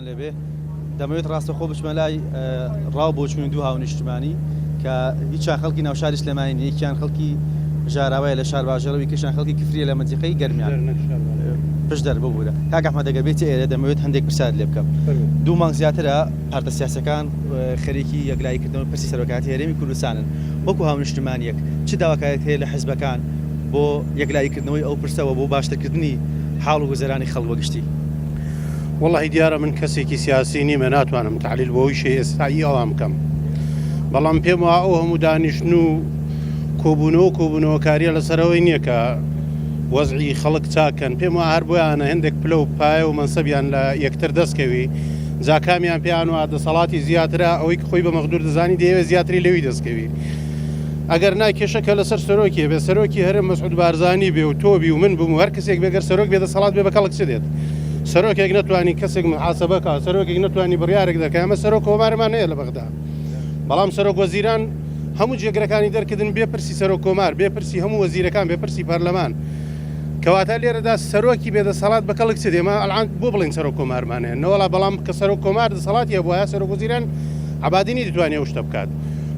لەبێ دەمەوێت ڕاستەخۆ بچمە لای ڕاو بۆ چوونی دوو هاونیشتمانی کە هیچیان خەڵکی ناوشاری سلێمانی یەکیان خەڵکی ژاراوایە لە شار باژەرەوەی کەشان خەڵکی کفریە لە مەنتیقەی گەرمیان پشت دەر ببوورە کاک ئەحمەد دەگەبێتی ئێرە دەمەوێت هەندێک پرسیار لێ بکەم دوو مانگ زیاترە پارتە سیاسەکان خەریکی یەکلاییکردنەوەی پرسی سەرۆکایەتی هەرێمی کوردستانن وەکو هاونیشتمانیەک چ داواکاریت هەیە لە حیزبەکان بۆ یەکلاییکردنەوەی ئەو پرسەوە بۆ باشترکردنی حاڵ و گوزەرانی خەڵک وەگشتی والله دیارە من کەسێکی سیاسی نیمە ناتوانم تعلیل بۆ ئەوی ئێستایی ئەوام بکەم بەڵام پێم وایە ئەو هەموو دانیشتن و کۆبوونەوەکاریە لەسەرەوەی نییە کە وەزعی خەڵک چاکەن پێم وایە هەر بۆیانە هەندێک پلە و پایە و مەنسەبیان لە یەکتر دەستکەوی جاکامیان پێیان وایە دەسەڵاتی زیاترە ئەوەی خۆی بە مەغدور دەزانی دەیەوێت زیاتری لەوی دەستکەوی ئەگەر ناکێشەکە لەسەر سەرۆکی بێ سەرۆکی هەرێم مەسعود بارزانی بێ و تۆبی و من بووم هەر کەسێک بێگەر سەرۆک بێ دەسەڵات بێ بە کەڵک چ دێت سەرۆکێک نەتوانی کەسێک محاسەبەکە سەرۆکێک نەتوانی بڕیارێک دەکە ئەمە سەرۆک کۆمارمان هەیە لە بەغدا بەڵام سەرۆک وەزیران هەموو جێگرەکانی دەرکردن بێپرسی سەرۆک کۆمار بێپرسی هەموو وەزیرەکان بێپرسی پەرلەمان کەواتە لێرەدا سەرۆکی بێدەسەڵات بە کەڵک چ دێمە ئەلعان بۆ بڵین سەرۆک کۆمارمان هەیە نەوەڵا بەڵام کە سەرۆک کۆمار دەسەڵاتی هەبووە سەرۆک وەزیران عەبادینی دەتوانێت ئەو شتە بکات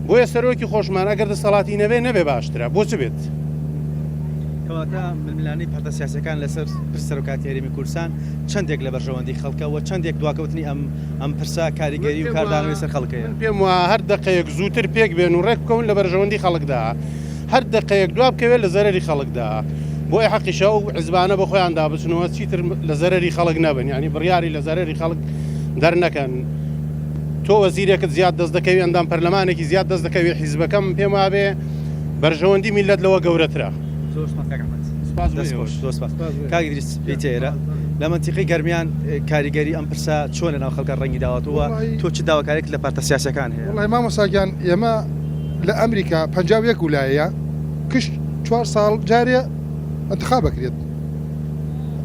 بۆیە سەرۆکی خۆشمان ئەگەر دەسەڵاتی نەبێ باشترە بۆ چ بێت کەواتە ململانەی پارتە سیاسەکان لەسەر پرس سەرۆکاتی هەرێمی کوردستان چەندێک لە بەرژەوەندی خەڵکەوە چەندێک دواکەوتنی ئەم پرسا کاریگەری و کاردانەوەی سەر خەڵکەیە پێم وایە هەر دقەیەک زووتر پێک بێن و ڕێک بکەون لە بەرژەوەندی خەڵکدا هەر دقەیەک دوا بکەوێت لە زەرەری خەڵکدا بۆی حەقیشە و حیزبانە بە خۆیان دابچنەوە چیتر لە زەرەری خەڵک نەبن یعنی بڕیاری لە زەرەری خەڵک دەرنەکەن تۆ وەزیرێکت زیاد دەست دەکەوی ئەندام پەرلەمانێکی زیاد دەست دەکەوی حیزبەکەم پێم وابێ بەرژەوەندی میلەت لەوە گەورەترە کاگریس پێتێرە لە منتیقی گەرمیان کاریگەری ئەم پرسا چۆن لە ناو خەڵکە ڕەنگی داوەتەوە تۆ چ داواکارێک لە پارتە سیاسەکان هەیە وڵای مامۆستاگیان ئێمە لە ئەمریکا 51 ویلایەیە کشت 4 ساڵ جارێ انتخاب بکرێت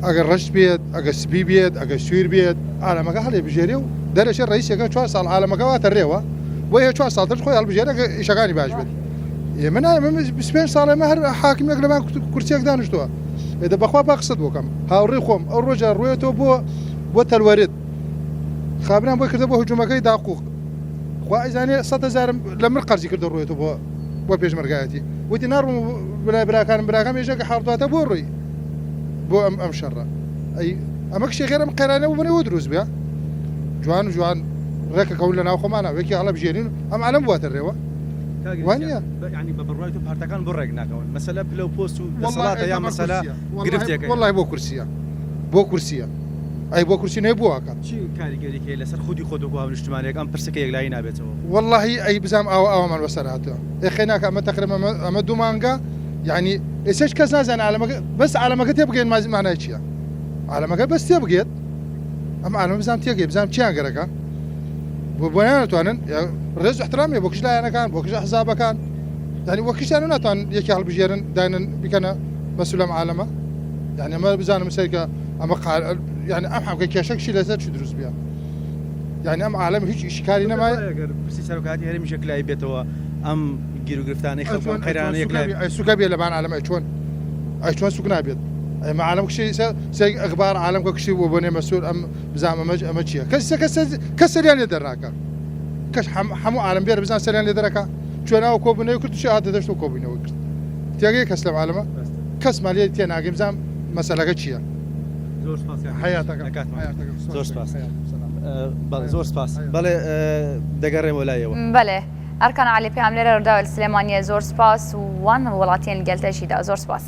ئەگەر ڕەشت بێت ئەگەر سپی بێت ئەگەر سویر بێت عالەمەکە هەڵێ بژێرێ و دەرەشە ڕئیسێکە 4 ساڵ عالەمەکە واتە ڕێوە بۆ هەیە 4 ساڵتر خۆی هەڵبژێرە ئیشەکانی باش بێت ئێمە نایمە 25 ساڵ ئێمە هەر حاکمێک لەمان کورسێک دانیشتووە ئێدە بەخوا با قسەت بۆکەم هاوڕێی خۆم ئەو ڕۆژە ڕوێتەوە بۆ تەلوەرێت خابران بۆی کردە بۆ هجوومەکەی داقوق خوا ئەیزانێ 100,000 لە من قەرزی کردە ڕوێتەوە بۆ پێشمەرگایەتی وتی ناڕوم بلای براکان ێژەکە حاڵدواتە بۆ ڕووی بۆ ئەم شەڕە ئەی ئەمە کشێ خێرە قەرانە بنەوە دروست بێ جوان ڕێکەکەون لە ناو خۆمانە وێکی هەڵە بژێرین ئەم عالەم بواتە ڕێوە وانە ینی بە بڕای و پارتەکان بۆ ڕێک ناکەون مەسەلە پلە و پۆست و دەسەڵاتە یا مەسەلە گرفتێک وڵای بۆ کورسیە ئەی بۆ کورسی نەی بووەکە چی کاریگەریکە لەسەر خودی خۆت و هاونیشتمانێک ئەم پرسەکە یەکلایی نابێتەوە واللهی ئەی بزانام ئەومان بەسەر هاتووە خێناکە ئەمە تەقریبا ئەمە دوو مانگە یعنی ئێسش کەس نازانێت عالەمەکە بەس عالەمەکە تێ بگەین مانای چییە عالەمەکە بەس تێ بگێت ئەم عالەمە بزانام تێگەی بزانام چیان گەرەکە بۆیان ناتوانن ڕێز احترامی بۆ کشلایەنەکان بۆ کش حزابەکان یعنی وە کشتیان ناتوان یەکی هەڵبژێرن داینن بکەنە مەسئول ئەم عالەمە یعنی ئەمە بزانم سەرکە ئەمە یعنی ئەم حەمکە کێشەکشی لەسەر چی دروست بێ یعنی ئەم عالەم هیچ ئیشکاری نەمایە پرسی سەرۆکاتی هەرێمی یەکلایی بێتەوە ئەم گیر و گرفتانەی خەڵک قەیرانە یەکلای سوکە بێ لەبان عالەمە چۆن سوک نابێت ئەمە عالەم کشی سەر ئەخبار عالەم کە کشی بۆ بۆنێ مەسئول ئەم بزانم ئەمە چییە کەس سەریان لێ دەرناکە کەس هەموو عالەم بێرە بزان سەریان لێ دەرەکە چۆناوە کۆبوونەوەی کرد شی هاتە دەشت و کۆبوونەوەی کرد تێگەی کەس لەم عالەمە کەس مالێ تێ ناگەی بزانم مەسەلەکە چییە زۆر سپاس بەڵێ دەگەڕێمەوە لایەوە بەڵێ ئەرکان علی پێم لێرە ڕداوە سلێمانیە زۆر سپاس و وان وڵاتیان گەلتەشیدا زۆر سپاس